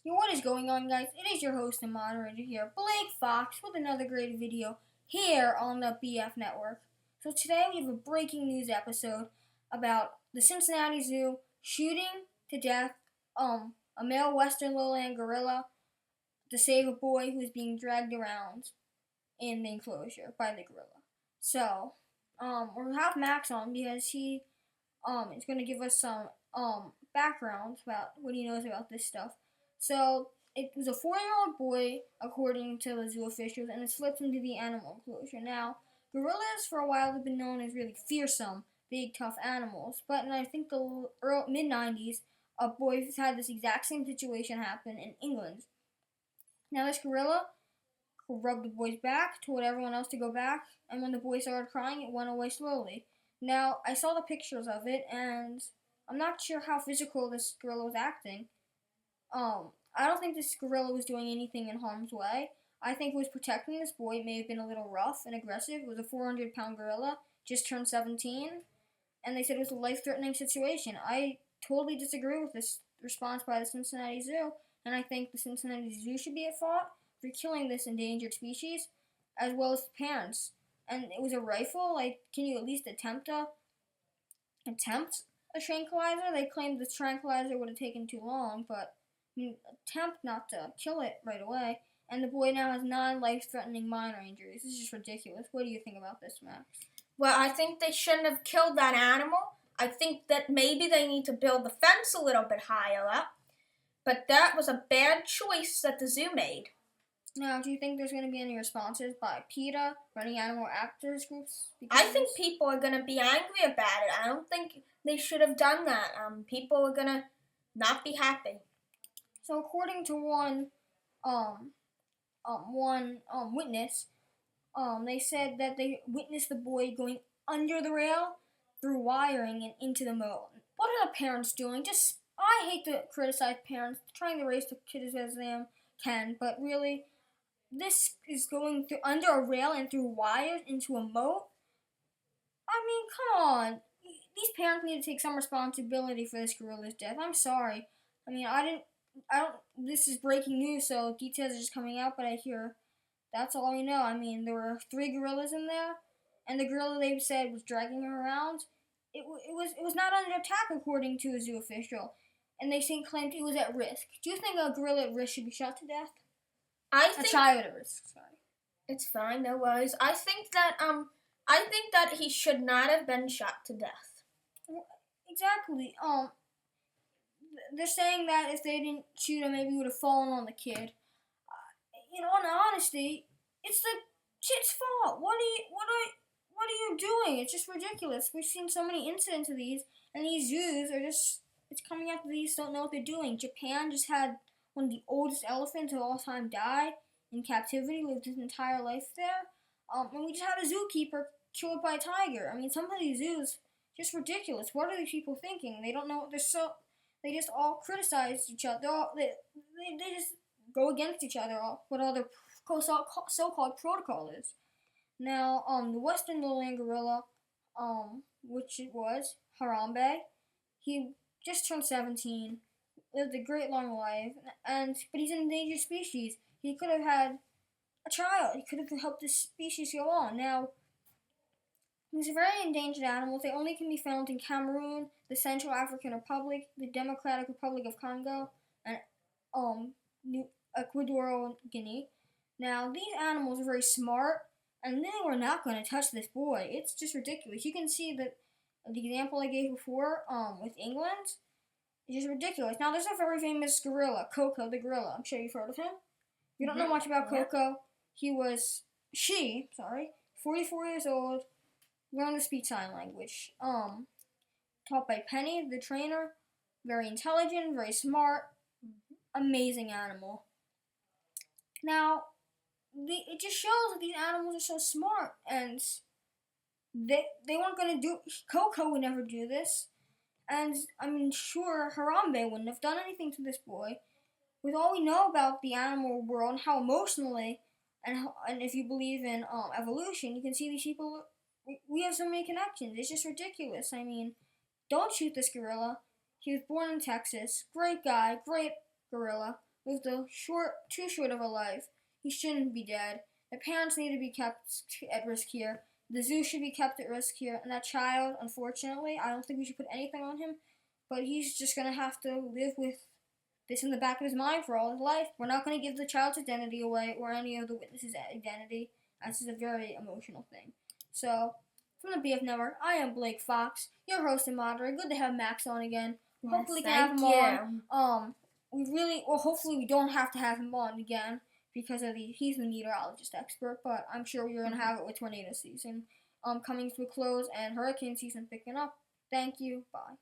Yo, what is going on, guys? It is your host and moderator here, Blake Fox, with another great video here on the BF Network. So today we have a breaking news episode about the Cincinnati Zoo shooting to death a male western lowland gorilla to save a boy who is being dragged around in the enclosure by the gorilla. So we'll have Max on because he is going to give us some background about what he knows about this stuff. So, it was a 4-year-old boy, according to the zoo officials, and it slipped into the animal enclosure. Now, gorillas for a while have been known as really fearsome, big, tough animals, but in I think the mid-90s, a boy had this exact same situation happen in England. Now, this gorilla rubbed the boy's back, told everyone else to go back, and when the boy started crying, it went away slowly. Now, I saw the pictures of it, and I'm not sure how physical this gorilla was acting. I don't think this gorilla was doing anything in harm's way. I think it was protecting this boy. It may have been a little rough and aggressive. It was a 400-pound gorilla, just turned 17, and they said it was a life-threatening situation. I totally disagree with this response by the Cincinnati Zoo, and I think the Cincinnati Zoo should be at fault for killing this endangered species, as well as the parents. And it was a rifle. Like, can you at least attempt a tranquilizer? They claimed the tranquilizer would have taken too long, but attempt not to kill it right away, and the boy now has 9 life-threatening minor injuries. This is just ridiculous. What do you think about this, Max? Well, I think they shouldn't have killed that animal. I think that maybe they need to build the fence a little bit higher up, but that was a bad choice that the zoo made. Now, do you think there's going to be any responses by PETA or any animal actors groups? I think people are going to be angry about it. I don't think they should have done that. People are going to not be happy. So according to one witness, they said that they witnessed the boy going under the rail, through wiring, and into the moat. What are the parents doing? I hate to criticize parents trying to raise the kids as they can, but really, this is going through under a rail and through wires into a moat. I mean, come on. These parents need to take some responsibility for this gorilla's death. I'm sorry. I mean, this is breaking news, so details are just coming out, but I hear that's all we know. I mean, there were 3 gorillas in there, and the gorilla they said was dragging him around. It was not under attack, according to a zoo official, and they claimed it was at risk. Do you think a gorilla at risk should be shot to death? A child at risk, sorry. It's fine, no worries. I think that he should not have been shot to death. Exactly. They're saying that if they didn't shoot him, maybe he would have fallen on the kid. In honesty, it's the kid's fault. What are you doing? It's just ridiculous. We've seen so many incidents of these, and these zoos are just, it's coming out that these don't know what they're doing. Japan just had one of the oldest elephants of all time die in captivity, lived his entire life there. And we just had a zookeeper killed by a tiger. I mean, some of these zoos, just ridiculous. What are these people thinking? They don't know what they just all criticize each other. They just go against each other, what all their so-called protocol is. Now, the western lowland gorilla, which it was, Harambe, he just turned 17, lived a great long life, but he's an endangered species. He could have had a child. He could have helped this species go on. Now, these are very endangered animals. They only can be found in Cameroon, the Central African Republic, the Democratic Republic of Congo, and Equatorial Guinea. Now, these animals are very smart, and they were not going to touch this boy. It's just ridiculous. You can see that the example I gave before with England is just ridiculous. Now, there's a very famous gorilla, Coco the gorilla. I'm sure you've heard of him. If you don't know much about Coco, she, 44 years old, learned the speech sign language. Taught by Penny, the trainer. Very intelligent, very smart, amazing animal. Now, it just shows that these animals are so smart, and they weren't going to do. Coco would never do this, and I'm sure Harambe wouldn't have done anything to this boy. With all we know about the animal world and how emotionally, and if you believe in evolution, you can see these people. We have so many connections. It's just ridiculous. I mean, don't shoot this gorilla. He was born in Texas. Great guy, great gorilla. lived too short of a life. He shouldn't be dead. The parents need to be kept at risk here. The zoo should be kept at risk here. And that child, unfortunately, I don't think we should put anything on him, but he's just going to have to live with this in the back of his mind for all his life. We're not going to give the child's identity away or any of the witnesses' identity. This is a very emotional thing. So, from the BF Network, I am Blake Fox, your host and moderator. Good to have Max on again. Yes, hopefully we can have him on. Hopefully we don't have to have him on again because he's the meteorologist expert, but I'm sure we're going to have it with tornado season coming to a close and hurricane season picking up. Thank you. Bye.